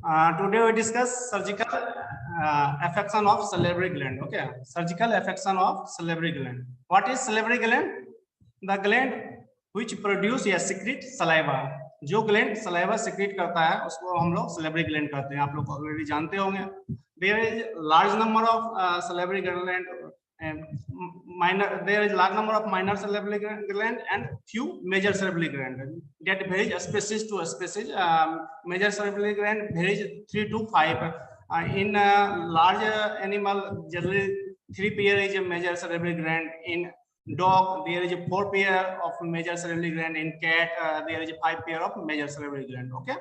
Today we discuss surgical affection of salivary gland. Okay, surgical affection of salivary gland. What is salivary gland? The gland which produce या secrete saliva. जो gland saliva secrete करता है उसको हम लोग salivary gland कहते हैं. आप लोग already जानते होंगे. There is large number of salivary gland and there is large number of minor salivary gland and few major salivary gland that varies species to species. Major salivary gland varies 3 to 5. In large animal, generally 3 pair is a major salivary gland. In dog, there is a 4 pair of major salivary gland. In cat, there is a 5 pair of major salivary gland. Okay.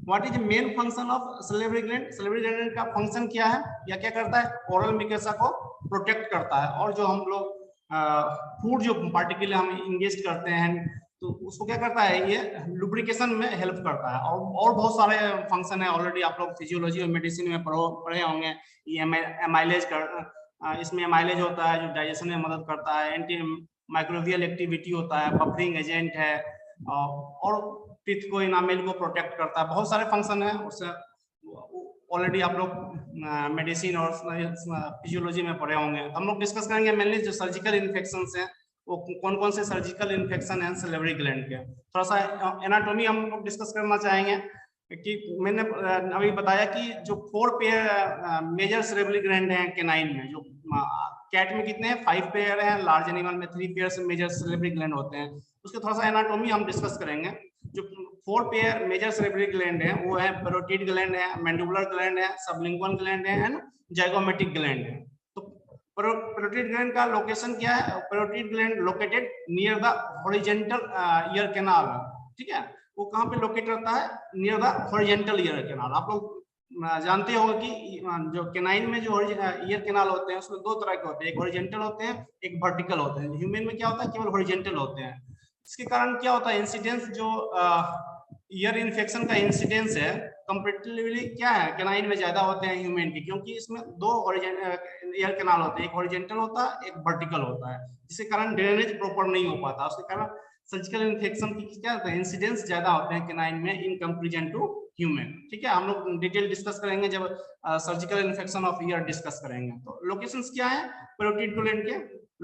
What is the main function of salivary gland? Salivary gland का function क्या है या क्या करता है? Oral mucosa को protect करता है और जो हम लोग फूड जो पार्टिकुलर हम इंगेस्ट करते हैं तो उसको क्या करता है, ये लुब्रिकेशन में हेल्प करता है और बहुत सारे फंक्शन है. ऑलरेडी आप लोग फिजियोलॉजी और मेडिसिन में पढ़े होंगे. ये एमाइलेज इसमें एमाइलेज होता है जो डाइजेशन में मदद करता है. एंटी माइक्रोबियल एक्टिविटी होता है, बफरिंग एजेंट है और टीथ को इनामेल को प्रोटेक्ट करता है. बहुत सारे फंक्शन है. उससे ऑलरेडी आप लोग मेडिसिन और फिजियोलॉजी में पढ़े होंगे. हम लोग डिस्कस करेंगे मेनली जो सर्जिकल इन्फेक्शन है वो कौन कौन से सर्जिकल इन्फेक्शन है सैलिवरी ग्लैंड के. थोड़ा सा एनाटॉमी हम लोग डिस्कस करना चाहेंगे कि मैंने अभी बताया कि जो 4 पेयर मेजर सैलिवरी ग्लैंड हैं कैनाइन में. जो कैट में कितने हैं? 5 पेयर हैं. लार्ज एनिमल में 3 पेयर से मेजर सैलिवरी ग्लैंड होते हैं. उसके थोड़ा सा एनाटॉमी हम डिस्कस करेंगे. जो 4 पेयर मेजर सैलिवरी ग्लैंड है वो है पैरोटिड ग्लैंड है, मैंडिबुलर ग्लैंड है, सबलिंगुअल ग्लैंड है एंड जाइगोमेटिक ग्लैंड है. तो पैरोटिड ग्लैंड का लोकेशन क्या है? Parotid gland located near the horizontal ear canal. ठीक है, वो कहाँ पे लोकेट रहता है? Near the horizontal ear canal. आप लोग जानते होंगे कि जो कैनाइन में जो ईयर कैनाल होते हैं उसमें 2 तरह के होते हैं. एक हॉरिजॉन्टल होते हैं, एक वर्टिकल होते हैं. ह्यूमन में क्या होता है? केवल हॉरिजॉन्टल होते हैं. इसके कारण क्या होता है? इंसिडेंस जो ईयर इन्फेक्शन का इंसिडेंस है कंपैरेटिवली क्या है कैनाइन में ज्यादा होते हैं ह्यूमन के, क्योंकि इसमें 2 ईयर कैनाल होते हैं. एक हॉरिजॉन्टल होता है, एक वर्टिकल होता है, जिसके कारण ड्रेनेज प्रॉपर नहीं हो पाता. उसके कारण सर्जिकल इन्फेक्शन की क्या होता है? इंसिडेंस ज्यादा होते हैं कैनाइन में इन कंपैरिजन टू ह्यूमन. ठीक है, हम लोग डिटेल डिस्कस करेंगे जब surgical infection of ear discuss करेंगे. तो लोकेशंस क्या है पैरोटिड ग्लैंड के?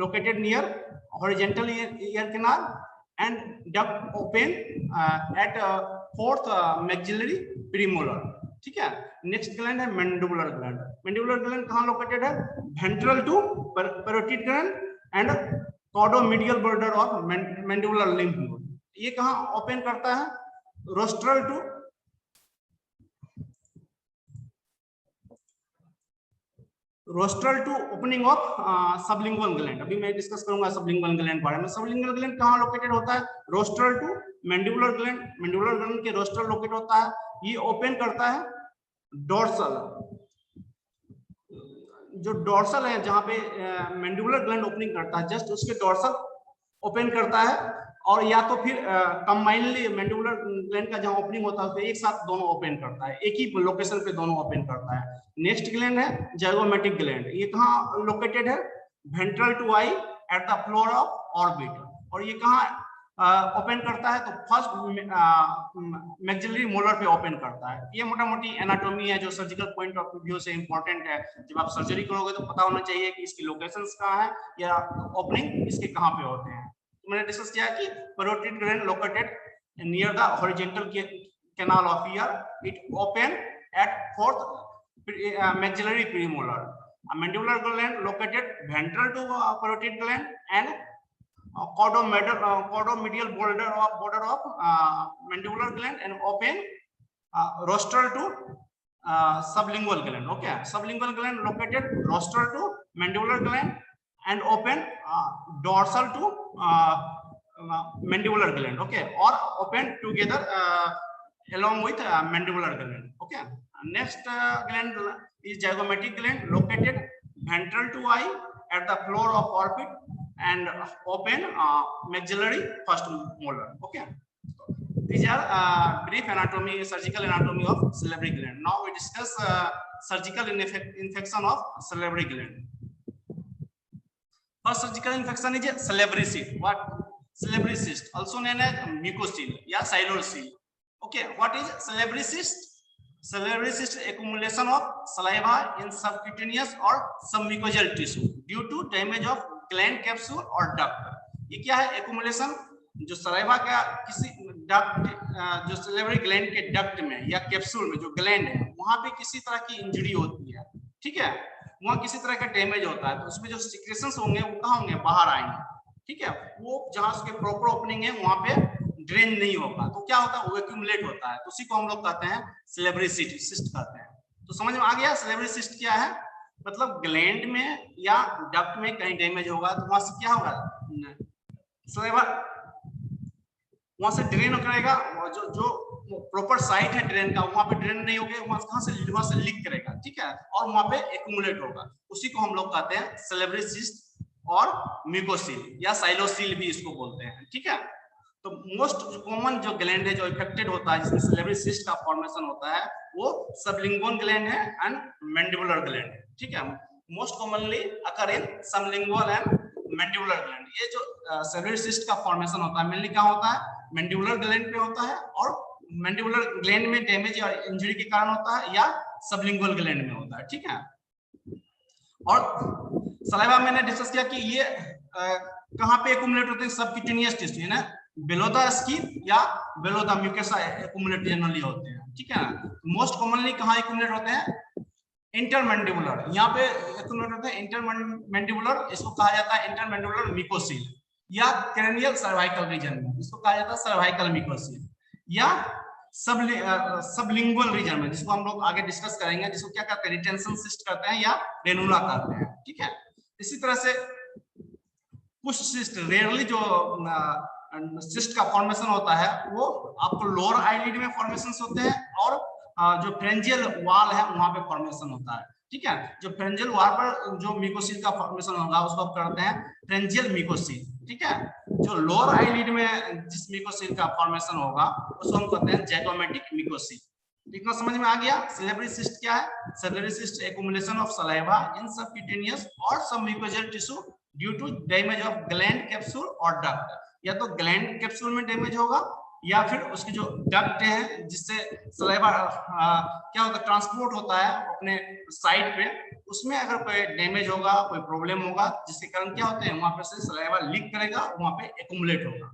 Located near horizontal ear canal and duct open at 4th maxillary premolar. ठीक है. नेक्स्ट ग्लैंड है मैंडिबुलर ग्लैंड. मैंडिबुलर ग्लैंड कहाँ लोकेटेड है? Ventral to parotid gland and caudomedial border of mandibular lymph node. ये कहाँ open करता है? Rostral to rostral to opening of sublingual gland. अभी मैं डिस्कस करूंगा सबलिंगुअल ग्लैंड बारे में. सबलिंगुअल ग्लैंड कहाँ लोकेटेड होता है? Rostral to mandibular gland. Mandibular gland के रोस्ट्रल लोकेट होता है. ये ओपन करता है डोर्सल. जो डोर्सल है जहाँ पे मैंडिबुलर ग्लैंड ओपनिंग करता है जस्ट उसके डोर्सल ओपन करता है. और या तो फिर कंबाइनली मैंडिबुलर ग्लैंड का जहां ओपनिंग होता है तो एक साथ दोनों ओपन करता है, एक ही लोकेशन पे दोनों ओपन करता है. नेक्स्ट ग्लैंड है जाइगोमेटिक ग्लैंड. ये कहाँ लोकेटेड है? Ventral to eye at the floor of orbit. और ये कहाँ ओपन करता है? तो फर्स्ट मैक्सिलरी मोलर पे ओपन करता है. ये मोटा मोटी एनाटॉमी है जो सर्जिकल पॉइंट ऑफ व्यू से इंपॉर्टेंट है. जब आप सर्जरी करोगे तो पता होना चाहिए कि इसकी लोकेशंस कहाँ है या ओपनिंग इसके कहाँ पे होते हैं. मैंने डिस्कस किया कि parotid gland located near the horizontal canal of year. It open at 4th maxillary premolar. Mandibular gland located ventral to parotid gland and cordomedial border of mandibular gland and open rostral to sublingual gland. Okay, sublingual gland located rostral to mandibular gland and open dorsal to mandibular gland. Okay, or open together along with mandibular gland. Okay. Next gland is zygomatic gland located ventral to eye at the floor of orbit and open maxillary first molar. Okay, these are brief anatomy, surgical anatomy of salivary gland. Now we discuss surgical infection of salivary gland. First surgical infection is salivary cyst. What? Salivary cyst, also known as mucocele या xyloscele. Okay, what is salivary cyst? salivary cyst accumulation of saliva in subcutaneous or submucosal tissue due to damage of gland capsule or duct। ये क्या है accumulation, जो saliva का किसी duct, जो salivary gland के duct में या कैप्सूल में जो ग्लैंड है वहां पे किसी तरह की इंजरी होती है, ठीक है, वहां किसी तरह का डैमेज होता है, तो उसमें जो सिक्रेशंस होंगे वो कहाँ होंगे, बाहर आएंगे, ठीक है, वो जहां उसके प्रॉपर ओपनिंग है वहां पे ड्रेन नहीं होगा, तो क्या होता है, वो एक्यूमुलेट होता है, तो उसी को हम लोग कहते हैं सिलेवरी सिस्ट कहते हैं। तो समझ में आ गया सिलेवरी सिस्ट क्या है, मतलब ग्लैंड में या डक्ट में कहीं डैमेज होगा तो वहां से क्या होगा, सलेवा वहां से ड्रेन करेगा, जो प्रॉपर साइट है ड्रेन का वहां पे ड्रेन नहीं होगा, वहां से लीक करेगा, ठीक है, और वहां पे एक्यूमुलेट होगा, उसी को हम लोग कहते हैं सिलेवरी सिस्ट और म्यूकोसील या साइलोसील भी इसको बोलते हैं, ठीक है। तो मोस्ट कॉमन जो ग्लैंड है जो इफेक्टेड होता है जिसमें सिलेवरी सिस्ट का फॉर्मेशन होता है वो सबलिंगुअल ग्लैंड है एंड मैंडिबुलर ग्लैंड है, ठीक है, most commonly occur in sublingual and mandibular gland. ये जो सिलेवरी सिस्ट का फॉर्मेशन होता है मेनली क्या होता है, मैंडिबुलर ग्लैंड पे होता है, और मैंडिबुलर ग्लैंड में डैमेज और इंजरी के कारण होता है, या सबलिंगुअल ग्लैंड में होता है, ठीक है। और सलाइवा मैंने डिस्कस किया कि ये कहां पे एक्यूमुलेट होते हैं, सबक्यूटेनियस टिश्यू है ना, बिलो द स्किन या below the mucosa accumulate generally होते हैं, ठीक है ना। मोस्ट कॉमनली कहां एक्यूमुलेट होते हैं, इंटरमैंडिबुलर, यहाँ पे एक्यूमुलेट होते हैं इंटरमैंडिबुलर, इसको कहा जाता है इंटरमैंडिबुलर म्यूकोसील, या क्रेनियल सर्वाइकल रीजन में इसको कहा जाता है सर्वाइकल म्यूकोसील, या सबलिंगुअल रीजन में जिसको हम लोग आगे डिस्कस करेंगे, जिसको क्या कहते हैं, रिटेंशन सिस्ट कहते हैं या रेनुला कहते हैं, ठीक है। इसी तरह से कुछ सिस्ट रेयरली जो सिस्ट का फॉर्मेशन होता है वो आपको लोअर आईलिड में फॉर्मेशंस होते हैं, और जो फ्रेंजियल वॉल है वहां पे फॉर्मेशन होता है, ठीक है। जो फ्रेंजियल वॉल पर जो म्यूकोसील का फॉर्मेशन होगा उसको आप करते हैं फ्रेंजियल म्यूकोसील, ठीक है। जो लोअर आईलिड में जिस म्यूकोसील का फॉर्मेशन होगा उसको हम कहते हैं ज़ाइगोमेटिक म्यूकोसील। इतना समझ में आ गया। सिलेवरी सिस्ट क्या है, salivary cyst accumulation of saliva in subcutaneous और submucosal tissue due to damage of gland capsule और डक्ट, या तो ग्लैंड कैप्सूल में डैमेज होगा या फिर उसकी जो डक्ट है जिससे सलाइवा क्या होता है ट्रांसपोर्ट होता है अपने साइड पे, उसमें अगर कोई डैमेज होगा, कोई प्रॉब्लम होगा जिसके कारण क्या होते हैं वहां पे से सलाइवा लीक करेगा, वहां पे एक्युमुलेट होगा,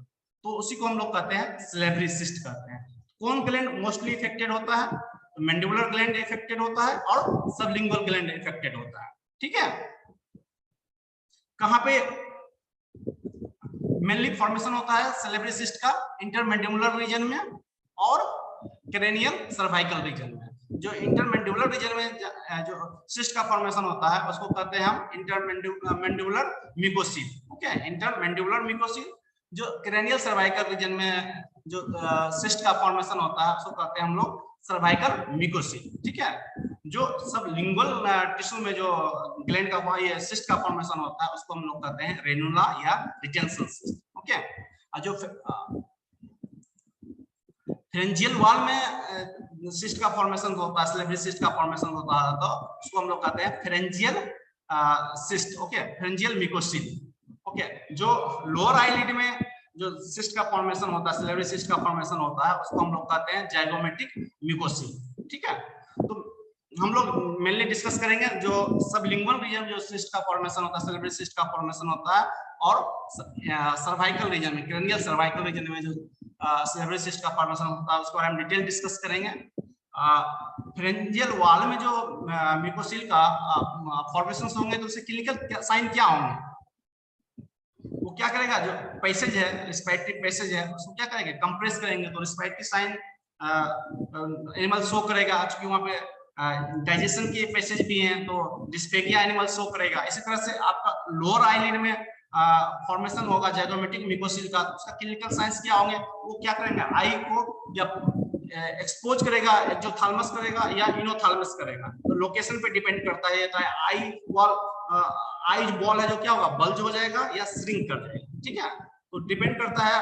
तो उसी को हम लोग कहते हैं सिलेवरी सिस्ट कहते हैं। कौन ग्लैंड मोस्टली इफेक्टेड होता है, मैंडिबुलर ग्लैंड इफेक्टेड होता है और सबलिंगुअल ग्लैंड इफेक्टेड होता है, ठीक है। कहां पे मेनली फॉर्मेशन होता है सिलेवरी सिस्ट का, इंटरमैंडिबुलर रीजन में और क्रेनियल सर्वाइकल रीजन में। जो इंटरमैंडिबुलर रीजन में जो सिस्ट का फॉर्मेशन होता है उसको कहते हैं हम इंटरमैंडिबुलर म्यूकोसील, ओके, इंटरमैंडिबुलर म्यूकोसील। जो क्रेनियल सर्वाइकल रीजन में जो सिस्ट का फॉर्मेशन होता है उसको कहते हैं हम लोग सर्वाइकल म्यूकोसील, ठीक है। जो सब लिंगुअल टिश्यू में जो ग्लैंड का ये सिस्ट का फॉर्मेशन होता है उसको हम लोग कहते हैं रेनुला या रिटेंशन सिस्ट, ओके। और जो फ्रेंजियल वॉल में सिस्ट का फॉर्मेशन होता है, सिलेवरी सिस्ट का फॉर्मेशन होता है, तो उसको हम लोग कहते हैं pharyngeal cyst, okay, pharyngeal mucocele, okay. जो लोअर आईलिड में जो सिस्ट का फॉर्मेशन होता है, सिलेवरी सिस्ट का फॉर्मेशन होता है उसको हम लोग कहते हैं ज़ाइगोमेटिक म्यूकोसील, ठीक है। तो हम लोग मेनली डिस्कस करेंगे जो सबलिंगुअल रीजन जो सिस्ट का फॉर्मेशन होता है, सिलेवरी सिस्ट का फॉर्मेशन होता है, और सर्वाइकल रीजन में, क्रेनियल सर्वाइकल रीजन में जो सिलेवरी सिस्ट का फॉर्मेशन होता है उसको हम डिटेल डिस्कस करेंगे। फ्रेंजियल वॉल में जो म्यूकोसील का फॉर्मेशन होंगे तो उससे क्लिनिकल साइन क्या होंगे, वो क्या करेगा, जो पैसेज है रिस्पिरेटरी पैसेज है उसको क्या करेंगे, कंप्रेस करेंगे, तो रिस्पिरेटरी साइन एनिमल शो करेगा, क्योंकि वहां पे डाइजेशन के पैसेज भी हैं तो डिस्पेगिया एनिमल शो करेगा। इसी तरह से आपका लोअर आईलिड में फॉर्मेशन होगा ज़ाइगोमेटिक म्यूकोसील का, तो उसका क्लिनिकल साइंस क्या होंगे, वो क्या करेंगे, आई को या एक्सपोज करेगा, एक्सोथैलेमस करेगा या इनोथैलेमस करेगा, तो लोकेशन पे डिपेंड करता है। तो आई वॉल आई बॉल है जो क्या होगा, बल्ज हो जाएगा या श्रिंक कर जाएगा, ठीक है। तो डिपेंड करता है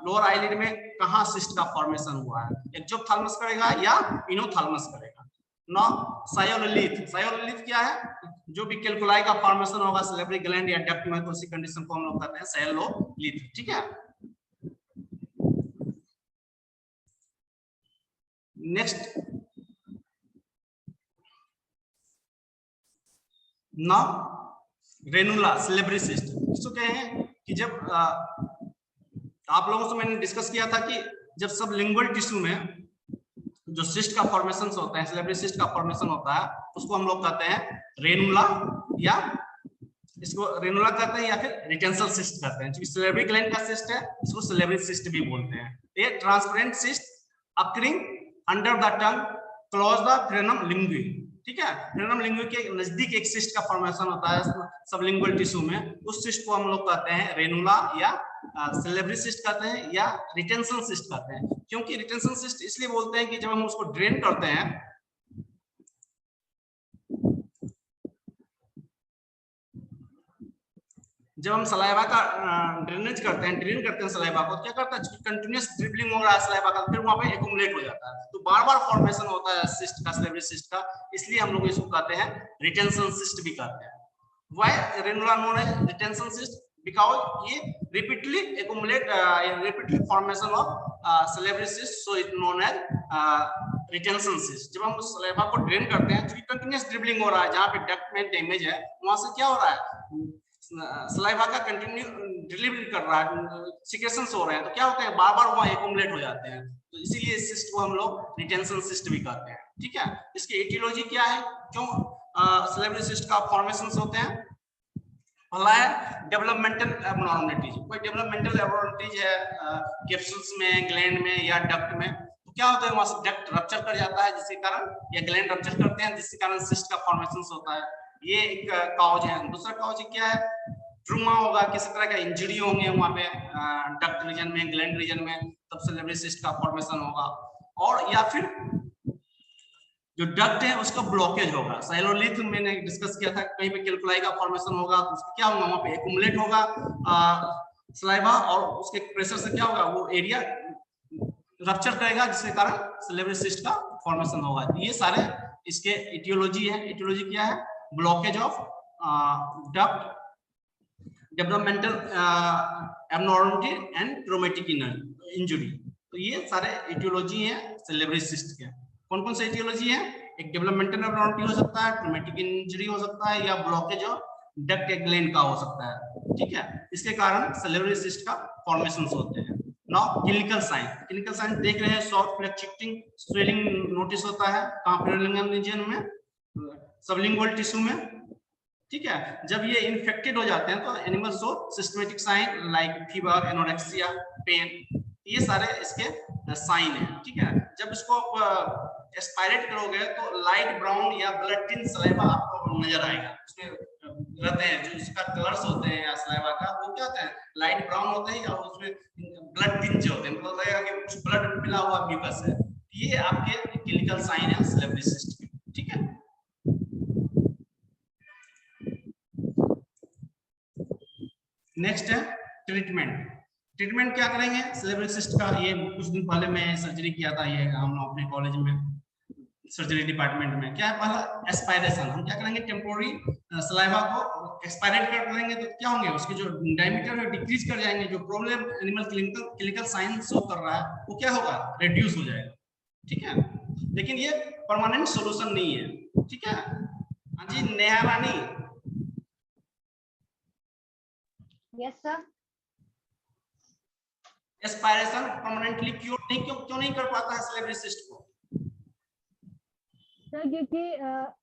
लोअर आईलिड में कहां सिस्ट का फॉर्मेशन हुआ है, एक्सोथैलेमस करेगा या इनोथैलेमस करेगा। ना सायोलिथ क्या है, जो भी कैल्कुलाई का फॉर्मेशन होगा सिलेवरी ग्लैंड या डक्ट में, तो उसी कंडीशन को हम लोग कहते हैं सायोलिथ, ठीक है। नेक्स्ट ना रेनुला सिलेब्री सिस्ट, इसको कहे हैं कि जब आप लोगों से मैंने डिस्कस किया था कि जब सब लिंगुअल टिश्यू में जो सिस्ट का फॉर्मेशन होता है, सिलेब्री सिस्ट का फॉर्मेशन होता है, उसको हम लोग कहते हैं रेनुला, या इसको रेनुला कहते हैं या फिर रिटेंसल सिस्ट कहते हैं। क्योंकि सिलेब्री ग्लैंड का सिस्ट है, इसको सिलेब्री सिस्ट भी बोलते हैं। ये transparent cyst occurring under the tongue close the frenum linguae, ठीक है। फ्रेनम लिंगुई के नजदीक एक सिस्ट का फॉर्मेशन होता है सबलिंगुअल टिश्यू में, उस सिस्ट को हम लोग कहते हैं रेनुला या सिलेब्री सिस्ट कहते हैं या रिटेंशन सिस्ट कहते हैं। क्योंकि रिटेंशन सिस्ट इसलिए बोलते हैं कि जब हम उसको ड्रेन करते हैं, जब हम सलाइवा का ड्रेनेज करते हैं, ड्रेन करते हैं सलाइवा को, क्या करता है कंटिन्यूअस ड्रिबलिंग हो रहा है सलाइवा का, फिर वहां पे एक्यूमुलेट हो जाता है, तो बार बार फॉर्मेशन होता है सिस्ट का, सिलेब्री सिस्ट का, इसलिए हम लोग इसको कहते हैं रिटेंशन सिस्ट भी कहते हैं। Why ranula known as retention cyst? Because ये repeatedly accumulate, repeatedly formation of salivary cyst, so it known as retention cyst. जब हम सलाइवा को ड्रेन करते हैं, तो कंटिन्यूअस ड्रिबलिंग हो रहा है, जहां पे डक्ट में डैमेज है वहां से क्या हो रहा है, सलाइवा का कंटिन्यू डिलीवरी कर रहा है, सिक्रेशंस हो रहे हैं, तो क्या होते हैं बार बार वहां एक्यूमुलेट हो जाते हैं, तो इसीलिए इस सिस्ट को हम लोग रिटेंशन सिस्ट भी कहते हैं, ठीक है। इसकी एटियोलॉजी क्या है, क्यों सिलेब्री सिस्ट का फॉर्मेशंस होते हैं? पहला है डेवलपमेंटल एब्नॉर्मलिटीज। कोई डेवलपमेंटल एब्नॉर्मलिटीज है कैप्सूल्स में, ग्लैंड में या डक्ट में, तो क्या होता है वहां से डक्ट रप्चर कर जाता है, जिसके कारण, या ग्लैंड रप्चर करते हैं जिसके कारण सिस्ट का फॉर्मेशंस होता है, ये एक कॉज है। दूसरा कॉज क्या है, ट्रूमा होगा, किसी तरह का इंजरी होंगे वहां पे डक्ट रीजन में, ग्लैंड रीजन में, तब सिलेब्री सिस्ट का फॉर्मेशन होगा। और या फिर जो डक्ट है उसका ब्लॉकेज होगा, साइलोलिथ मैंने डिस्कस किया था, कहीं पे कैल्कुलाई का फॉर्मेशन होगा, तो उसका क्या होगा, वहां पे एक्यूमुलेट होगा सलाइवा, और उसके प्रेशर से क्या होगा, वो एरिया रप्चर करेगा, जिसके कारण सिलेब्री सिस्ट का फॉर्मेशन होगा। ये सारे इसके एटियोलॉजी है। एटियोलॉजी क्या है, blockage of duct, developmental abnormality and traumatic injury, तो ये सारे एटियोलॉजी है सिलेब्री सिस्ट के। कौन कौन से एटियोलॉजी है, एक डेवलपमेंटल एब्नॉर्मलिटी हो सकता है, ट्रॉमेटिक इंजरी हो सकता है, या ब्लॉकेज ऑफ डक्ट ग्लैंड का हो सकता है, ठीक है। इसके कारण सिलेब्री सिस्ट का फॉर्मेशंस होते हैं। Now clinical sign, clinical sign देख रहे हैं, सॉफ्ट फ्लैक्चुएटिंग स्वेलिंग नोटिस होता है, कहां पे, लिंगम रीजन में, सबलिंगुअल टिश्यू में, ठीक है। जब ये इन्फेक्टेड हो जाते हैं तो animal show systemic sign like fever, anorexia, pain, ये सारे इसके साइन है, ठीक है। जब इसको एस्पायरेट करोगे तो लाइट ब्राउन या ब्लड टिन सलाइवा आपको नजर आएगा, उसमें रहते हैं जो इसका कलर्स होते हैं या सलाइवा का, वो क्या होता है, लाइट ब्राउन होते हैं, और उसमें ब्लड टिन जो होते हैं, मतलब लगेगा कि कुछ ब्लड मिला हुआ म्यूकस है। ये आपके क्लिनिकल साइन है सिलेब्री सिस्ट के, ठीक है। नेक्स्ट है ट्रीटमेंट। ट्रीटमेंट क्या करेंगे सिलेब्री सिस्ट का, ये कुछ दिन पहले मैं सर्जरी किया था, ये हम अपने कॉलेज में सर्जरी डिपार्टमेंट में। क्या है, पहला एस्पायरेशन, हम क्या करेंगे, टेम्पोररी सलाइवा को एक्सपायरेट कर देंगे, तो क्या होंगे, उसके जो डायमीटर है डिक्रीज कर जाएंगे, जो problem animal clinical sign show कर रहा है वो क्या होगा, रिड्यूस हो जाएगा, ठीक है। लेकिन ये परमानेंट सोल्यूशन नहीं है, ठीक है। हाँ जी Neha Rani. Yes sir. Aspiration permanently क्यों नहीं कर पाता है सिलेब्री सिस्ट को? सर क्योंकि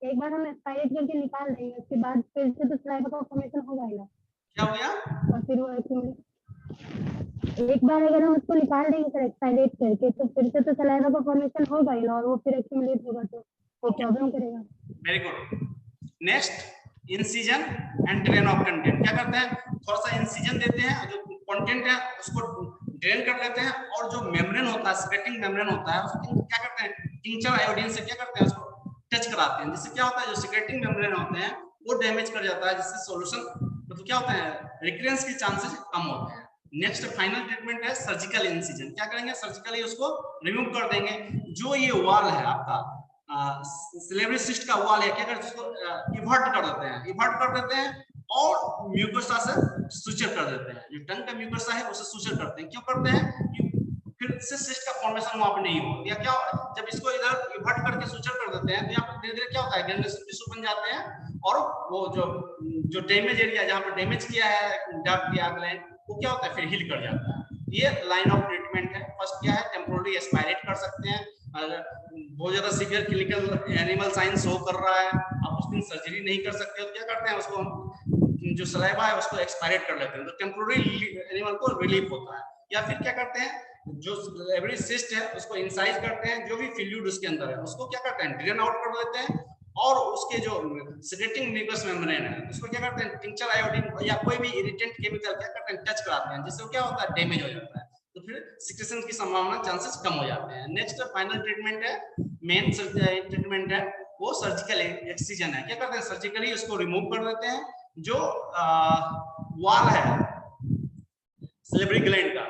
एक बार हम एस्पायरेट करके निकाल देंगे, उसके बाद फिर से तो सलाइवा का फॉर्मेशन हो जाएगा। क्या हो गया? और फिर वो एक बार अगर हम उसको निकाल देंगे सर एक्सपायरेट करके, तो फिर से तो सलाइवा का फॉर्मेशन होगा ही ना, और वो फिर एक्यूमुलेट होगा तो वो प्रॉब्लम करेगा। Very good. Next incision and drain of content. क्या करते हैं, थोड़ा सा इंसिजन देते हैं, जो कंटेंट है उसको ड्रेन कर लेते हैं, और जो मेम्ब्रेन होता है, सिक्रेटिंग मेम्ब्रेन होता है, उसको क्या करते हैं, टिंचर आयोडीन से क्या करते हैं, उसको टच कराते हैं, जिससे क्या होता है, जो सिक्रेटिंग मेम्ब्रेन होते हैं वो डैमेज कर जाता है, जिससे सॉल्यूशन मतलब क्या होता है, रिकरेंस के चांसेस कम होते हैं। नेक्स्ट फाइनल ट्रीटमेंट है सर्जिकल इंसिजन। क्या करेंगे, सर्जिकली उसको रिमूव कर देंगे। जो ये वॉल है आपका सिलेब्री सिस्ट का वॉल है, क्या करते हैं, उसको इवर्ट कर देते हैं, इवर्ट कर देते हैं, और म्यूकोसा से सुचर कर देते हैं। जो टंग का म्यूकोसा है उसे सुचर करते हैं। क्यों करते हैं, फिर से सिस्ट का फॉर्मेशन वहां पे नहीं हो, या क्या जब इसको इधर इवर्ट करके सुचर कर देते हैं, तो यहाँ पर धीरे धीरे क्या होता है, ग्रैन्युलर टिश्यू बन जाते हैं, और वो जो डैमेज एरिया जहाँ पर डैमेज किया है डक्ट या ग्लैंड, वो क्या होता है फिर हील कर जाता है। ये लाइन ऑफ ट्रीटमेंट है। फर्स्ट क्या है, टेम्पोररी एस्पायरेट कर सकते हैं। अगर बहुत ज्यादा severe clinical animal sign show कर रहा है, आप उस दिन सर्जरी नहीं कर सकते हो, क्या करते हैं उसको हम जो सलाइवा है उसको एक्सपायरेट कर लेते हैं, तो टेम्पोररी एनिमल को रिलीफ होता है। या फिर क्या करते हैं, जो सलेब्री सिस्ट है उसको इंसाइज करते हैं, जो भी फ्लूइड उसके अंदर है उसको क्या करते हैं ड्रेन आउट कर लेते हैं, और उसके जो सेक्रेटिंग म्यूकस मेम्ब्रेन है उसको क्या करते हैं टिंचर आयोडीन या कोई भी इरिटेंट केमिकल क्या करते हैं टच कराते हैं, जिससे क्या होता है डैमेज हो जाता है, तो फिर सिक्रेशन की संभावना चांसेस कम हो जाते हैं। नेक्स्ट फाइनल ट्रीटमेंट है, मेन ट्रीटमेंट है वो सर्जिकल एक्सिजन है। क्या करते हैं सर्जिकली उसको रिमूव कर देते हैं, जो वाल है सलेब्री ग्लैंड का,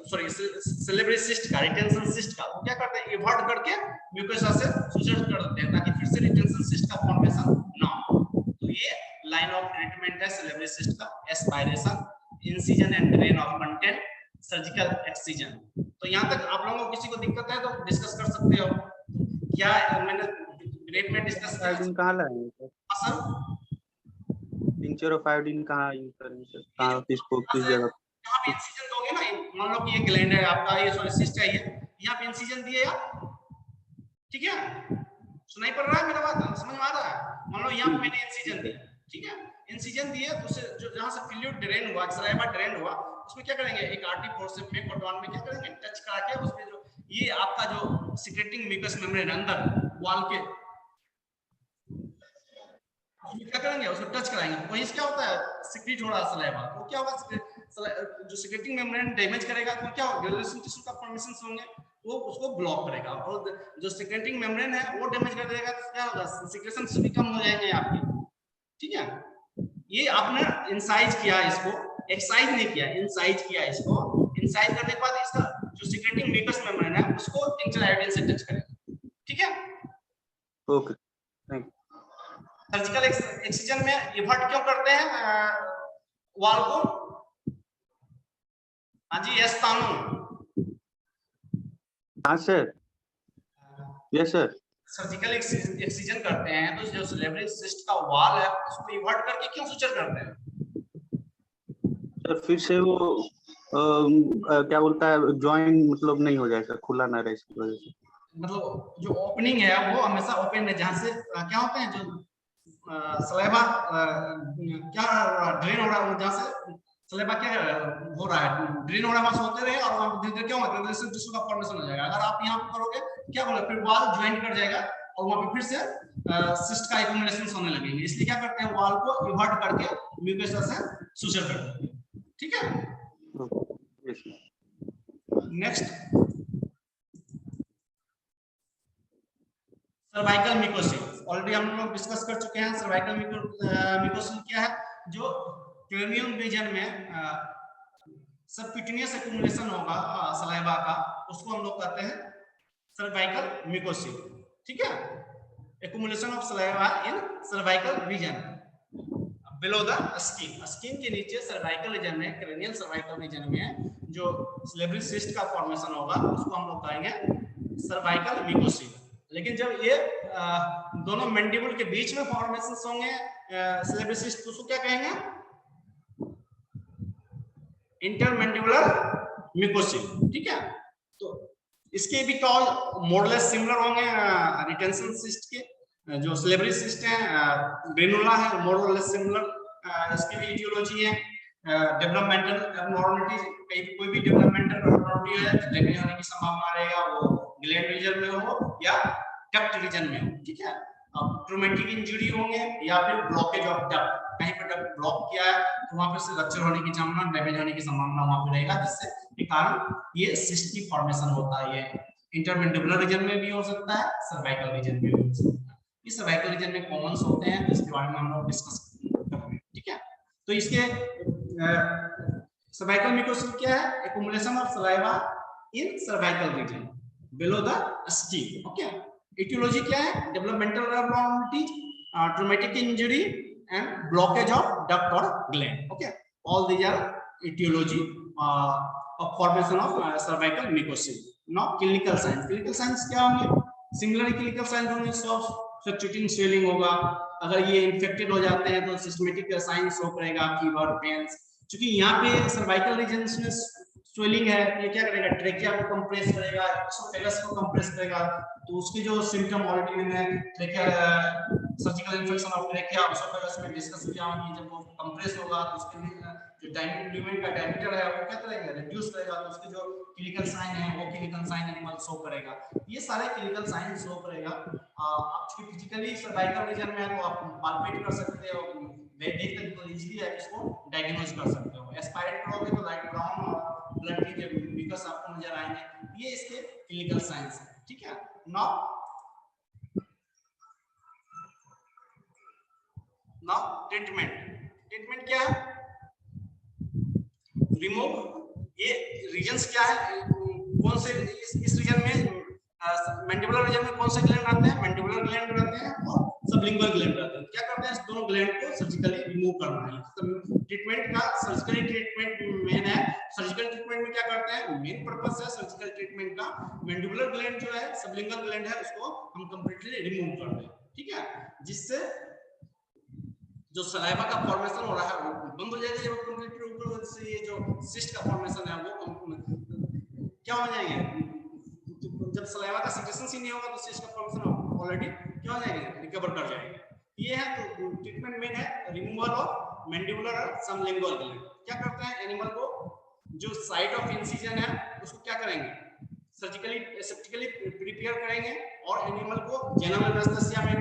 सॉरी सलेब्री सिस्ट का, रिटेंशन सिस्ट का, वो क्या करते हैं इवर्ट करके म्यूकोसा से सुचेट कर देते हैं ताकि फिर से रिटेंशन सिस्ट का फॉर्मेशन ना हो। तो ये लाइन ऑफ ट्रीटमेंट है सलेब्री सिस्ट का, aspiration, incision and drain of content, surgical excision. तो यहाँ तक आप लोगों को किसी को दिक्कत है तो डिस्कस कर सकते हो। क्या मैंने ब्रेक में डिस्कस किया? आयोडीन कहाँ लाएंगे सर? टिंचर ऑफ आयोडीन कहाँ यूज करेंगे सर? कहाँ किस जगह? यहाँ पे इंसिजन दोगे ना, मान लो कि ये ग्लैंड है आपका, ये सॉरी सिस्ट है, ये यहाँ पे इंसिजन दिए आप, ठीक है, सुनाई पड़ रहा है मेरा बात, समझ में आ रहा है? मान लो यहाँ पे मैंने इंसिजन दिया, ठीक है, इंसिजन दिए तो उससे जो जहाँ से फ्लूइड ड्रेन हुआ, सलाइवा ड्रेन हुआ, उसमें क्या करेंगे एक आरटी फोर्सेप में कॉटन में क्या करेंगे टच करा के उसमें जो ये आपका जो सिक्रेटिंग म्यूकस मेम्ब्रेन अंदर वॉल के क्या करेंगे उसको टच कराएंगे, वहीं से क्या होता है सिक्रेट हो रहा है सलाइवा, तो क्या होगा जो सिक्रेटिंग मेम्ब्रेन डैमेज करेगा तो क्या होगा ग्रेनुलेशन टिश्यू का फॉर्मेशन होंगे, वो उसको ब्लॉक करेगा, और जो सिक्रेटिंग मेम्ब्रेन है वो डैमेज कर देगा तो क्या होगा सिक्रेशन भी कम हो जाएंगे आपके, ठीक है। ये आपने इंसाइज किया, इसको एक्साइज नहीं किया, इंसाइज किया, इसको इंसाइज करने के बाद इसका जो सिक्रेटिंग म्यूकस मेम्ब्रेन है उसको टिंचर आयोडीन से टच करेगा, ठीक है। Okay, thank you. Surgical excision में इवर्ट क्यों करते हैं वॉल को? हाँ जी, यस तानू। हाँ sir, yes sir. Surgical excision करते हैं तो जो सलेब्री सिस्ट का वॉल है उसको इवर्ट करके क्यों सुचर करते हैं? सर फिर से वो क्या बोलता है जॉइन मतलब नहीं हो जाए सर, खुला ना रहे, इसकी वजह से। मतलब जो ओपनिंग है वो हमेशा ओपन है, जहाँ से क्या होते हैं जो सलेबा क्या ड्रेन हो रहा है, जहाँ से सलेबा क्या हो रहा है ड्रेन हो रहा है वहां से होते रहे, और वहां धीरे-धीरे क्या होगा ग्रेनुलेशन टिश्यू का फॉर्मेशन हो जाएगा। अगर आप यहाँ पे करोगे क्या होगा फिर वॉल ज्वाइन कर जाएगा और वहां पे फिर से सिस्ट का एक्युमुलेशन होने लगेंगे, इसलिए क्या करते हैं वॉल को इवर्ट करके म्यूकोसा से सुचर कर देते हैं, ठीक है। नेक्स्ट सर्वाइकल म्यूकोसिल, ऑलरेडी हम लोग डिस्कस कर चुके हैं। सर्वाइकल म्यूकोसिल क्या है, जो क्रेनियम रीजन में सबक्यूटेनियस एक्युमुलेशन होगा सलाइवा का, उसको हम लोग कहते हैं सर्वाइकल म्यूकोसिल, ठीक है। Accumulation of saliva in cervical region below the skin, skin के नीचे सर्वाइकल रीजन में, क्रेनियल सर्वाइकल रीजन में जो सलेब्री सिस्ट का फॉर्मेशन होगा उसको हम लोग कहेंगे सर्वाइकल म्यूकोसिल। लेकिन जब ये दोनों मैंडिबल के बीच में फॉर्मेशन होंगे सलेब्री सिस्ट, उसको क्या कहेंगे इंटरमैंडिबुलर म्यूकोसिल, ठीक है। तो इसके भी कॉल मोरलेस सिमिलर होंगे रिटेंशन सिस्ट के, जो सलेब्री सिस्ट है ग्रेनुला है मोरलेस सिमिलर, इसकी भी इटियोलॉजी है डेवलपमेंटल एब्नॉर्मलिटी, कोई भी डेवलपमेंटल एब्नॉर्मलिटी है डैमेज होने की संभावना रहेगा, वो ग्लैंड रीजन में हो या डक्ट रीजन में हो, ठीक है। अब ट्रोमेटिक इंजरी होंगे या फिर ब्लॉकेज ऑफ डक्ट, कहीं पर डक्ट ब्लॉक किया है तो वहां पे से रप्चर होने की संभावना, डैमेज होने की संभावना वहां पे रहेगा, जिससे के कारण ये सिस्ट की फॉर्मेशन होता है। ये इंटरमैंडिबुलर रीजन में भी हो सकता है, सर्वाइकल रीजन में भी हो सकता है। इस सर्वाइकल रीजन में कॉमन्स होते हैं, तो इसके बारे में हम लोग डिस्कस करेंगे, ठीक है। तो इसके सर्वाइकल म्यूकोसिल क्या है, accumulation of saliva in cervical region below the skin, okay. Aetiology क्या है, developmental abnormalities, traumatic injury and blockage of duct और gland, okay. All these are aetiology of formation of cervical mucocele. Now clinical science, clinical science क्या होंगे, similar clinical science होंगे, soft fluctuating swelling होगा, अगर ये infected हो जाते हैं तो सिस्टमेटिक साइन शो करेगा, फीवर, पेन्स। क्योंकि यहाँ पे सर्वाइकल रीजन में स्वेलिंग है, ये क्या करेगा, ट्रेकिया को कंप्रेस करेगा, एसोफेगस को कंप्रेस करेगा, तो उसके जो सिम्टम ऑलरेडी मैंने trachea surgical infection of trachea oesophagus में डिस्कस किया कि जब वो कंप्रेस होगा तो उसके जो डायमीटर का डायमीटर है वो क्या करेगा, रिड्यूस करेगा, तो उसके जो क्लिनिकल साइन है वो क्लिनिकल साइन एनिमल शो करेगा। ये सारे क्लिनिकल साइन शो करेगा। आप फिजिकली सर्वाइकल रीजन में है तो आप पाल्पेट कर सकते हो, देख सकते हो, इजीली आप इसको डायग्नोज कर सकते हो। एस्पायरेट करोगे तो लाइट ब्राउन और ब्लड के विकस आपको नजर आएंगे, ये इसके क्लिनिकल साइंस है। ठीक है, नाउ ट्रीटमेंट क्या है, रिमूव। ये रीजन्स क्या है, कौन से इस रीजन में मैंडिबुलर रीजन में कौन से ग्लैंड रहते हैं, मैंडिबुलर ग्लैंड रहते हैं और सबलिंगुअल ग्लैंड रहते हैं। क्या करते हैं, इस दोनों ग्लैंड को सर्जिकली रिमूव करना है। तो ट्रीटमेंट का सर्जिकली ट्रीटमेंट मेन है। सर्जिकल ट्रीटमेंट में क्या करते हैं, मेन पर्पस है सर्जिकल ट्रीटमेंट का, मैंडिबुलर ग्लैंड जो है, सबलिंगुअल ग्लैंड है, उसको हम कंप्लीटली रिमूव कर दें। ठीक है, जिससे जो सलाइवा का फॉर्मेशन हो रहा है वो बंद हो जाएगा। जब कंप्लीटली ऊपर से ये जो सिस्ट का फॉर्मेशन है वो क्या हो जाएंगे, जब सलाइवा का सिक्रेशन ही नहीं होगा तो सिस्ट का फॉर्मेशन ऑलरेडी क्या हो जाएंगे, रिकवर कर जाएंगे। ये है तो ट्रीटमेंट मेन है रिमूवल ऑफ मैंडिबुलर और सबलिंगुअल ग्लैंड। क्या करते हैं, एनिमल को जो साइट ऑफ इंसिजन है उसको क्या करेंगे, सर्जिकली एसेप्टिकली प्रिपेयर करेंगे और एनिमल को जनरल एनेस्थीसिया में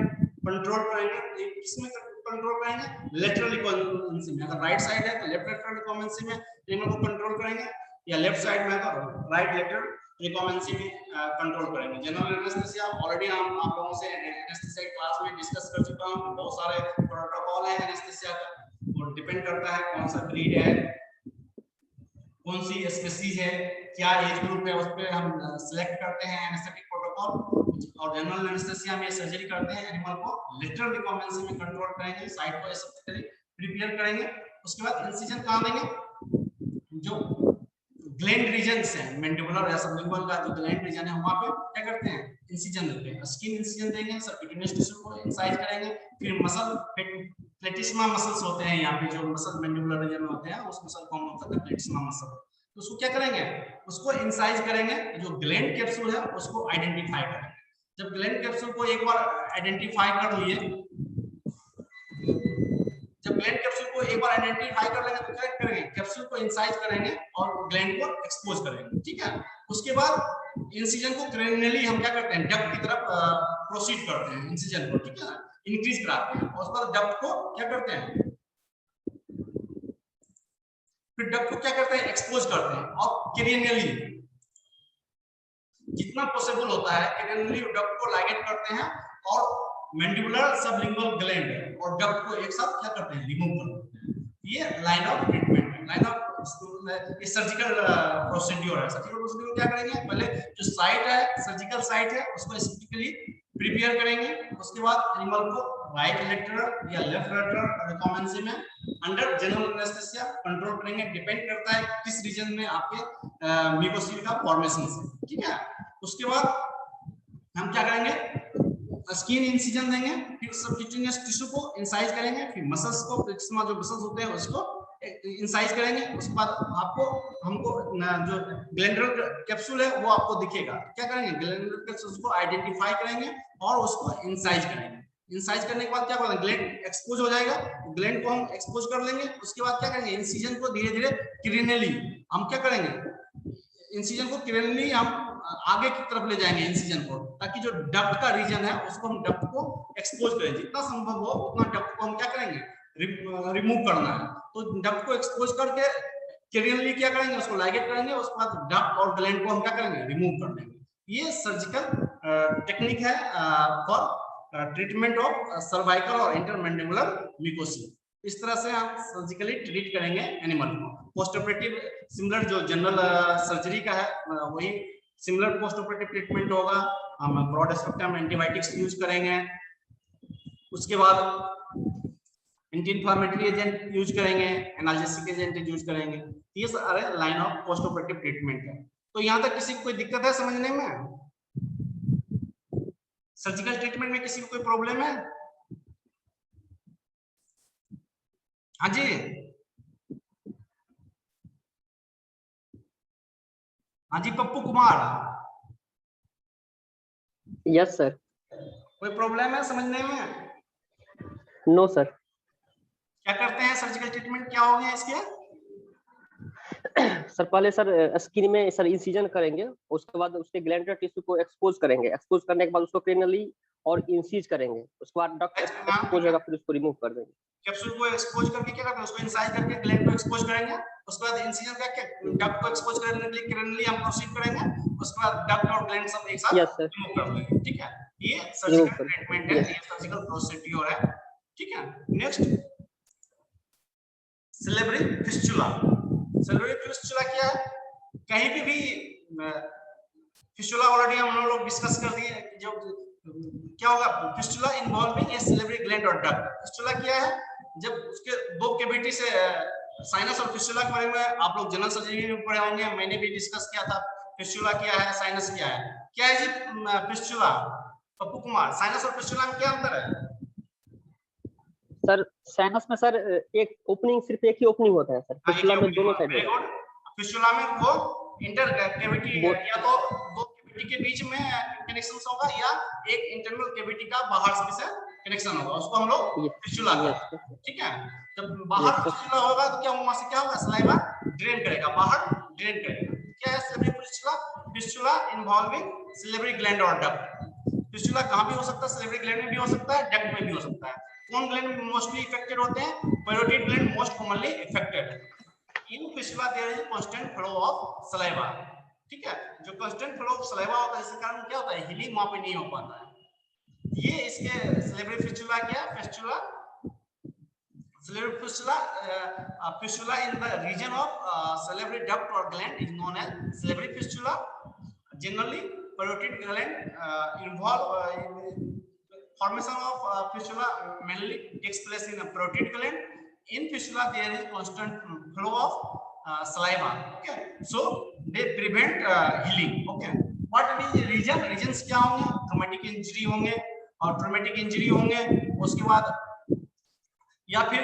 कंट्रोल करेंगे। किसमें कंट्रोल करेंगे, लेटरल रिकॉम्बेंसी में। अगर राइट साइड है तो लेफ्ट लेटरल रिकॉम्बेंसी में एनिमल को कंट्रोल करेंगे, या लेफ्ट साइड में है तो राइट लेटरल रिकॉम्बेंसी में कंट्रोल करेंगे। जनरल एनेस्थीसिया ऑलरेडी हम आप लोगों से एनेस्थीसिया क्लास में डिस्कस कर चुका हूं। बहुत सारे प्रोटोकॉल है एनेस्थीसिया का, वो डिपेंड करता है कौन सा ब्रीड है, कौन सी स्पीसीज है, क्या एज ग्रुप है, उस पे हम सिलेक्ट करते हैं एनेस्थेटिक प्रोटोकॉल। और जनरल एनेस्थीसिया में सर्जरी करते हैं, एनिमल को लेटरल रिकॉम्बेंसी में कंट्रोल करेंगे, साइड को एसेप्टिकली प्रिपेयर करेंगे। उसके बाद इंसिजन कहां देंगे, जो ग्लैंड रीजन्स है, मैंडिबुलर या सबलिंगुअल का जो ग्लैंड रीजन है वहां पे क्या करते हैं, इंसिजन देते हैं। स्किन इंसिजन देंगे, सबक्यूटेनियस टिश्यू को इंसाइज करेंगे, फिर मसल प्लेटिस्मा मसल्स होते हैं यहाँ पे, जो मसल मैंडिबुलर रीजन में होते हैं, उस मसल को हम लोग कहते हैं प्लेटिस्मा मसल। तो उसको क्या करेंगे, उसको इंसाइज करेंगे, जो ग्लैंड कैप्सूल है उसको आइडेंटिफाई करेंगे। जब ग्लैंड कैप्सूल को एक बार आइडेंटिफाई कर लिए, जब ग्लैंड कैप्सूल को एक बार आइडेंटिफाई कर लेंगे तो क्या करेंगे, कैप्सूल को इंसाइज करेंगे और ग्लैंड को एक्सपोज करेंगे। ठीक है, उसके बाद इंसिजन को क्रेनियली हम क्या करते हैं, डक्ट की तरफ प्रोसीड करते हैं, इंसिजन को ठीक है इंक्रीज कराते हैं, और उसके बाद डक्ट को क्या करते हैं, फिर डक्ट को क्या करते हैं, एक्सपोज करते हैं, और क्रेनियली जितना पॉसिबल होता है क्रेनियली डक्ट को लाइगेट करते हैं और मैंडिबुलर सबलिंगुअल ग्लैंड और डक्ट को एक साथ क्या करते हैं, रिमूव कर देते हैं। ये लाइन ऑफ ट्रीटमेंट है, लाइन ऑफ सर्जिकल प्रोसीड्यूर है। सर्जिकल प्रोसीड्यूर क्या करेंगे, पहले जो साइट है, सर्जिकल साइट है, उसको स्पेसिफिकली प्रिपेयर करेंगे। उसके बाद एनिमल को राइट लेटरल या लेफ्ट लेटरल रिकॉम्बेंसी में अंडर जनरल एनेस्थीसिया कंट्रोल करेंगे। डिपेंड करता है किस रीजन में आपके म्यूकोसिल का फॉर्मेशन है। ठीक है, उसके बाद हम क्या करेंगे, स्किन इंसिजन देंगे, फिर सबक्यूटेनियस टिश्यू को इंसाइज करेंगे, फिर मसल्स को प्लेटिस्मा जो मसल्स होते हैं उसको इंसाइज करेंगे। उसके बाद आपको हमको जो ग्लैंडुलर कैप्सूल है वो आपको दिखेगा। क्या करेंगे, ग्लैंडुलर कैप्सूल को आइडेंटिफाई करेंगे और उसको इंसाइज करेंगे। इंसाइज करने के बाद क्या करेंगे, ग्लैंड एक्सपोज हो जाएगा, ग्लैंड को हम एक्सपोज कर लेंगे। उसके बाद क्या करेंगे, इंसिजन को धीरे धीरे क्रेनियली हम क्या करेंगे, इंसिजन को क्रेनियली हम आगे की तरफ ले जाएंगे इंसिजन को, ताकि जो डक्ट का रीजन है उसको हम डक्ट को एक्सपोज करें। जितना संभव हो उतना डक्ट को हम क्या करेंगे, रिमूव करना है। तो डक्ट को एक्सपोज करके क्रेनियली क्या करेंगे, उसको लाइगेट करेंगे। उसके बाद डक्ट और ग्लैंड को हम क्या करेंगे, रिमूव कर देंगे। ये सर्जिकल टेक्निक है फॉर ट्रीटमेंट ऑफ सर्वाइकल और इंटरमैंडिबुलर म्यूकोसिस। इस तरह से हम सर्जिकली ट्रीट करेंगे एनिमल को। पोस्ट ऑपरेटिव सिमिलर जो जनरल सर्जरी का है वही सिमिलर पोस्ट ऑपरेटिव ट्रीटमेंट होगा। हम ब्रॉड स्पेक्ट्रम एंटीबायोटिक्स यूज करेंगे, उसके बाद एंटी इंफ्लेमेटरी एजेंट यूज करेंगे, एनाल्जेसिक एजेंट यूज करेंगे। ये सारे line of post operative treatment है। तो यहाँ तक किसी को कोई दिक्कत है समझने में, सर्जिकल ट्रीटमेंट में किसी को कोई प्रॉब्लम है? हाँ जी, हाँ जी पप्पू कुमार, यस सर। कोई प्रॉब्लम है समझने में? No sir. क्या करते हैं सर्जिकल ट्रीटमेंट, क्या हो गया इसके? सर पहले सर स्किन में सर इंसिजन करेंगे, उसके बाद उसके ग्लैंडुलर टिश्यू को एक्सपोज करेंगे, एक्सपोज करने के बाद उसको क्रेनियली और इंसीज करेंगे, उसके बाद डक्ट एक्सपोज होगा, फिर उसको रिमूव कर देंगे। कैप्सूल को एक्सपोज करके क्या करते हैं, उसको इंसाइज करके ग्लैंड को एक्सपोज करेंगे, उसके बाद इंसिजन करके डक्ट को एक्सपोज करने के लिए क्रेनियली हम प्रोसीड करेंगे, उसके बाद डक्ट और ग्लैंड सब एक साथ यस सर, रिमूव कर देंगे। ठीक है, ये रिमूव सर्जिकल कर, ट्रीटमेंट है, यस। ये सर्जिकल प्रोसीड्यूर है। ठीक है, नेक्स्ट सिलेब्री फिस्टुला। सिलेब्री फिस्टुला क्या है? कहीं पे भी फिस्टुला ऑलरेडी हम लोग डिस्कस कर दिए, जो क्या होगा फिस्टुला इन्वॉल्विंग ए सिलेब्री ग्लैंड और डक्ट। फिस्टुला क्या है? जब उसके दो कैविटी से साइनस और फिस्टुला के बारे में आप लोग जनरल सर्जरी में पढ़े होंगे, मैंने भी डिस्कस किया था। फिस्टुला क्या है, साइनस क्या है? क्या है जी फिस्टुला? पप्पू कुमार, साइनस और फिस्टुला में क्या अंतर है? सर साइनस में सर एक ओपनिंग, सिर्फ एक ही ओपनिंग होता है सर, फिस्टुला में दोनों साइड होता है। फिस्टुला में वो इंटर कैविटी या तो दो कैविटी के बीच में कनेक्शन होगा या एक इंटरनल कैविटी का बाहर से कनेक्शन होगा, उसको हम लोग फिस्टुला कहते हैं। ठीक है, जब बाहर फिस्टुला होगा तो क्या वहां से क्या होगा, सलाइवा ड्रेन करेगा, बाहर ड्रेन करेगा। क्या है सिलेब्री फिस्टुला? फिस्टुला इन्वॉल्विंग सिलेब्री ग्लैंड और डक्ट। फिस्टुला कहां भी हो सकता है, सिलेब्री ग्लैंड में भी हो सकता है, डक्ट में भी हो सकता है। कौन ग्लैंड मोस्टली इफेक्टेड होते हैं? Parotid gland most commonly affected है। In fistula there is constant flow of saliva. ठीक है, जो कांस्टेंट फ्लो ऑफ सलाइवा होता है, इसके कारण क्या होता है, हीलिंग वहां पे नहीं हो पाता है। ये इसके सिलेब्री फिस्टुला क्या है? Fistula salivary fistula fistula in the region of salivary duct और gland is known as salivary fistula. Generally parotid gland involve formation of fistula mainly takes place in a parotid gland. In fistula there is constant flow of saliva. Okay, so they prevent healing. Okay, what is region? Regions क्या होंगे? traumatic injury होंगे, और traumatic injury होंगे, उसके बाद या फिर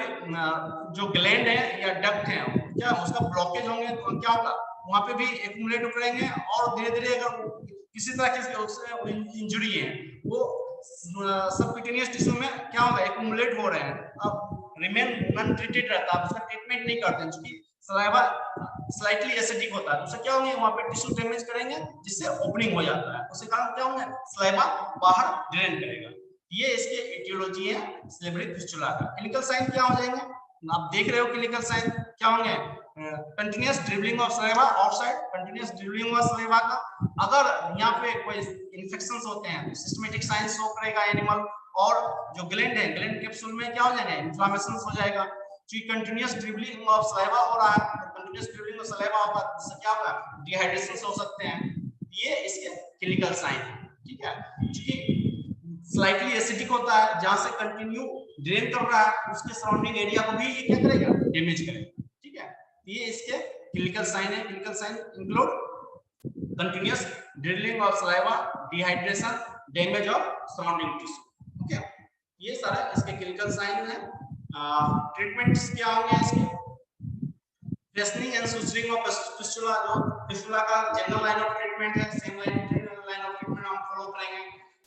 जो ग्लैंड है या डक्ट है क्या उसका ब्लॉकेज होंगे, तो क्या होगा वहां पे भी एक्यूमुलेट करेंगे, और धीरे धीरे अगर किसी तरह की इंजुरी है वो सबक्यूटेनियस टिश्यू में क्या होगा, एक्यूमुलेट हो रहे हैं, अब रिमेन नॉन ट्रीटेड रहता है, उसका ट्रीटमेंट नहीं करते हैं, क्योंकि सलाइवा स्लाइटली एसिडिक होता है, उससे क्या होंगे वहां पे टिश्यू डैमेज करेंगे, जिससे ओपनिंग हो जाता है, उसके कारण क्या होंगे सलाइवा बाहर ड्रेन करेगा। ये इसके एटियोलॉजी है सिलेब्री फिस्टुला का। क्लिनिकल साइन क्या हो जाएंगे, आप देख रहे हो क्लिनिकल साइन क्या होंगे? Continuous dribbling of saliva outside, continuous dribbling of saliva का। अगर यहाँ पे कोई इन्फेक्शंस होते हैं तो सिस्टमेटिक साइन शो करेगा एनिमल, और जो ग्लैंड है ग्लैंड कैप्सूल में क्या हो जाएगा, इन्फ्लेमेशन हो जाएगा, क्योंकि कंटिन्यूअस ड्रिबलिंग ऑफ सलाइवा हो रहा है, कंटिन्यूअस ड्रिबलिंग ऑफ सलाइवा होगा तो क्या होगा, डिहाइड्रेशन हो सकते हैं। ये इसके क्लिनिकल साइन है। ठीक है, क्योंकि स्लाइटली एसिडिक होता है, जहां से कंटिन्यू ड्रेन कर रहा है उसके सराउंडिंग एरिया को भी ये क्या करेगा, डैमेज करेगा। ठीक है, ये इसके क्लिनिकल साइन है। Clinical sign include continuous dribbling of saliva, dehydration, damage of surrounding tissue. Okay, ये सारे इसके क्लिनिकल साइन है। ट्रीटमेंट्स क्या होंगे इसके? Freshening and suturing of fistula, जो फिस्टुला का जनरल लाइन ऑफ ट्रीटमेंट है, सेम लाइन ऑफ ट्रीटमेंट हम फॉलो करेंगे।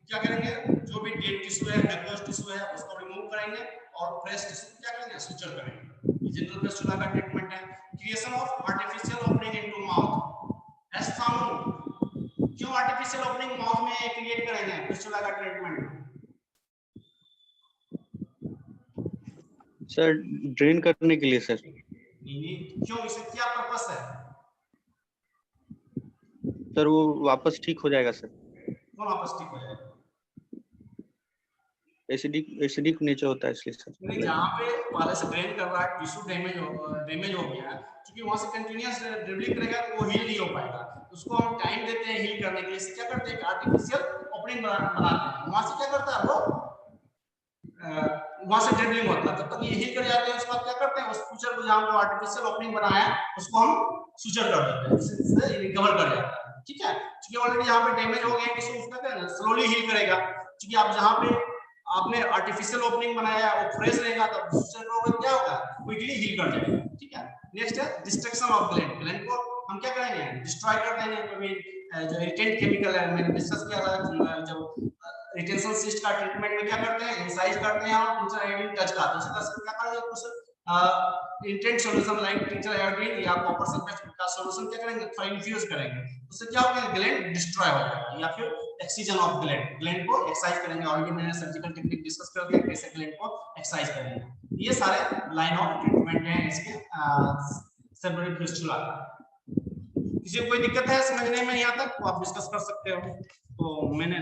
क्या करेंगे, जो भी डेड टिश्यू है, डेकोस टिश्यू है, उसको रिमूव करेंगे, और फ्रेश टिश्यू क्या करेंगे, सुचर करेंगे। ये जनरल फिस्टुला का ट्रीटमेंट है। Creation of artificial opening into mouth. S sound, क्यों आर्टिफिशियल ओपनिंग माउथ में क्रिएट करेंगे फिस्टुला का ट्रीटमेंट? सर ड्रेन करने के लिए सर। नहीं, क्यों, इसे क्या पर्पस है? सर वो वापस ठीक हो जाएगा सर। कौन वापस ठीक हो जाएगा? एसिडिक नेचर होता है इसलिए सर। नहीं, जहाँ पे पहले से ड्रेन कर रहा है, टिश्यू डैमेज हो गया है, क्योंकि वहां से कंटिन्यूअस ड्रिबलिंग करेगा तो वो हील नहीं हो पाएगा, उसको हम टाइम देते हैं हील करने के लिए। क्या करते हैं, आर्टिफिशियल ओपनिंग बनाते हैं, वहां से क्या करता है वो, वहां से ड्रिबलिंग होता है, तब तक ये हील कर जाते हैं। उसके बाद क्या करते हैं, उस सुचर को जहां पे आर्टिफिशियल ओपनिंग बनाया है उसको हम सुचर कर देते हैं, जिससे रिकवर कर जाता है। ठीक है, क्योंकि ऑलरेडी यहाँ पे डैमेज हो गया है टिश्यू, उसका क्या स्लोली हील करेगा, क्योंकि आप जहाँ पे आपने आर्टिफिशियल ओपनिंग बनाया, वो फ्रेश रहेगा तो फ्यूचर प्रोग्राम क्या होगा, क्विकली हील कर जाएगा। ठीक है, नेक्स्ट है डिस्ट्रक्शन ऑफ ग्लैंड। ग्लैंड को हम क्या करेंगे, डिस्ट्रॉय कर देंगे। कभी जो इरिटेंट केमिकल है, मैंने डिस्कस किया था, जो रिटेंशन सिस्ट का ट्रीटमेंट में क्या करते हैं, इंसाइज करते हैं और टिंचर आयोडीन टच करते हैं। उसी तरह से क्या करेंगे, कुछ intent solution like tincture iodine या कॉपर सल्फेट का सॉल्यूशन क्या करेंगे, थोड़ा इन्फ्यूज करेंगे। उससे क्या होगा, ग्लैंड डिस्ट्रॉय हो जाएगा। या फिर एक्सीजन ऑफ ग्लैंड, ग्लैंड को एक्सरसाइज करेंगे। ऑलरेडी मैंने सर्जिकल टेक्निक डिस्कस कर दिया कैसे ग्लैंड को एक्सरसाइज करेंगे। ये सारे लाइन ऑफ ट्रीटमेंट हैं इसके सेरेब्रल फिस्टुला। किसी को कोई दिक्कत है समझने में यहाँ तक तो आप डिस्कस कर सकते हो। तो मैंने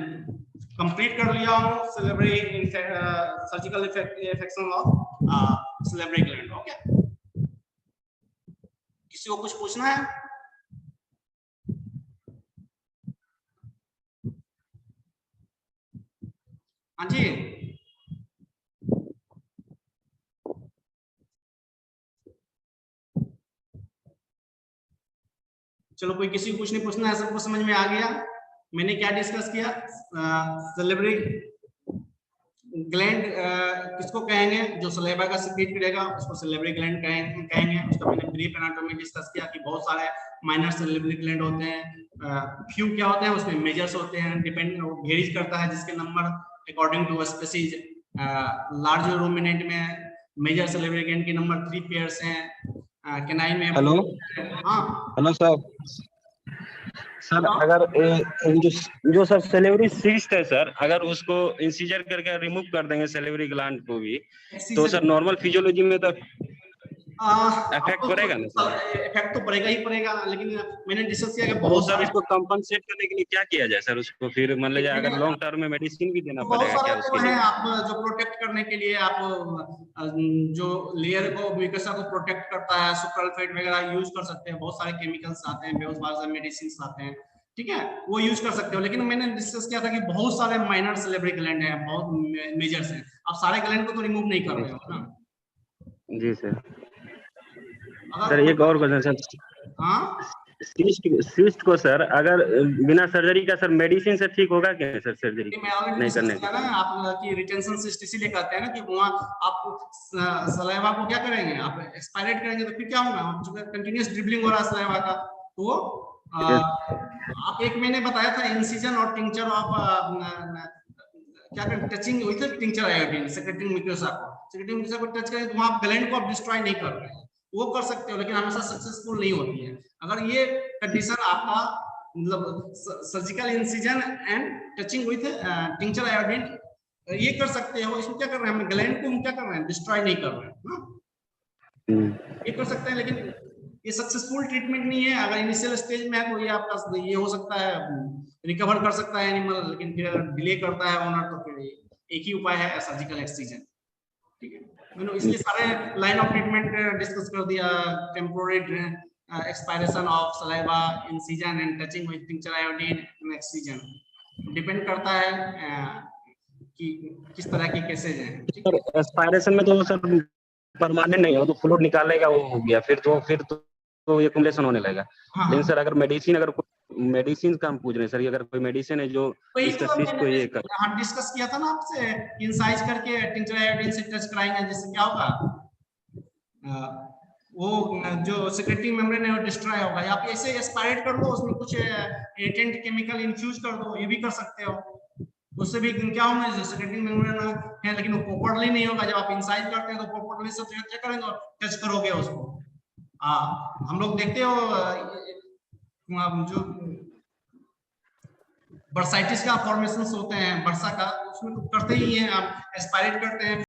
कंप्लीट कर लिया हूँ cerebral surgical infection of cerebral gland. Okay, किसी को कुछ पूछना है? हाँ जी, चलो कोई किसी को कुछ नहीं पूछना है, सबको समझ में आ गया मैंने क्या डिस्कस किया। सेरेब्रल ग्लैंड किसको कहेंगे, जो सलेवा का सीक्रेट करेगा उसको सेरेब्रल ग्लैंड कहेंगे। उसका मैंने ब्रीफ एनाटॉमी डिस्कस किया कि बहुत सारे माइनर सेरेब्रल ग्लैंड होते हैं। फ्यू क्या होते हैं, उसमें मेजर्स होते हैं, डिपेंड वेरीज करता है जिसके number according to species. Large ruminant में मेजर सेरेब्रल ग्लैंड के नंबर 3 पेयर्स हैं। कैनाइन में हेलो हाँ हेलो सर अगर जो सर सेलेब्री सिस्ट है सर, अगर उसको इंसीजर करके रिमूव कर देंगे सेलेब्री ग्लैंड को भी, तो सर नॉर्मल फिजियोलॉजी में तो इफेक्ट पड़ेगा ना सर? इफेक्ट तो पड़ेगा ही पड़ेगा, लेकिन मैंने डिस्कस किया कि बहुत बहुत सर सारे उसको कंपनसेट करने के लिए क्या किया जाए सर? उसको फिर मान लीजिए अगर लॉन्ग टर्म में मेडिसिन भी देना बहुत पड़ेगा क्या सारे उसके हैं। लिए? आप जो प्रोटेक्ट करने के लिए आप जो लेयर को म्यूकोसा को प्रोटेक्ट करता है, सुपरल्फेट वगैरह यूज कर सकते हैं। बहुत सारे केमिकल्स आते हैं, बहुत सारे मेडिसिन आते हैं, ठीक है, वो यूज कर सकते हो। लेकिन मैंने डिस्कस किया था कि बहुत सारे माइनर सेरेब्रल ग्लैंड हैं, बहुत मेजर्स हैं। आप सारे ग्लैंड को तो रिमूव नहीं कर रहे हो ना। जी सर। अगर सर एक और क्वेश्चन सर, हाँ, सिस्ट को सर अगर बिना सर्जरी का सर मेडिसिन से ठीक होगा क्या सर? सर्जरी मैं ऑलरेडी नहीं करने डिस्कस किया ना आप की रिटेंशन सिस्ट इसीलिए कहते हैं ना कि वहाँ आप सलाइवा को क्या करेंगे, आप एक्सपायरेट करेंगे तो फिर क्या होगा, जो कंटिन्यूअस ड्रिबलिंग हो रहा है सलाइवा का, तो आप एक मैंने बताया था इंसिजन और टिंचर ऑफ क्या करें, touching with tincture iodine secreting mucosa को, सेक्रेटिंग म्यूकोसा को टच करें तो वहाँ ग्लैंड को आप डिस्ट्रॉय नहीं कर रहे हैं। वो कर सकते हो लेकिन हमेशा सक्सेसफुल नहीं होती है। अगर ये कंडीशन आपका मतलब surgical incision and touching with tincture iodine ये कर सकते हो, इसमें क्या कर रहे हैं, हम ग्लैंड को हम क्या कर रहे हैं, डिस्ट्रॉय नहीं कर रहे हैं। ये कर सकते हैं लेकिन ये सक्सेसफुल ट्रीटमेंट नहीं है। अगर इनिशियल स्टेज में है तो ये आपका ये हो सकता है, रिकवर कर सकता है एनिमल, लेकिन फिर अगर डिले करता है ओनर तो फिर एक ही उपाय है सर्जिकल एक्ससीजन। ठीक है, मैंने इसलिए सारे लाइन ऑफ ट्रीटमेंट डिस्कस कर दिया। Temporary expiration of saliva, incision and touching with tincture iodine, excision depend करता है कि किस तरह की केसेज हैं। सर एक्सपायरेशन में तो सर परमानेंट नहीं है, तो फ्लूइड निकालेगा वो हो गया, फिर तो एक्युमुलेशन होने लगेगा। हाँ, लेकिन सर अगर मेडिसिन का हम पूछ रहे हैं सर, अगर कोई मेडिसिन है जो इसका सिस्ट को ये कर, हम डिस्कस किया था ना आपसे, इंसाइज करके टिंचर आयोडीन से टच कराएंगे जिससे क्या होगा, वो जो सेक्रेटरी मेम्ब्रेन है वो डिस्ट्रॉय होगा। या आप ऐसे एस्पायरेट कर दो, उसमें कुछ एटेंट केमिकल इन्फ्यूज कर दो, ये भी कर सकते हो। उससे भी क्या होगा, जो सेक्रेटरी मेम्ब्रेन है लेकिन वो प्रॉपर्ली नहीं होगा। जब आप इंसाइज करते हैं तो प्रॉपर्ली सब जगह करेंगे और टच करोगे उसको। हम लोग देखते हो जो बर्साइटिस का फॉर्मेशन होते हैं, वर्षा का, उसमें तो करते ही हैं, आप एस्पायरेट करते हैं।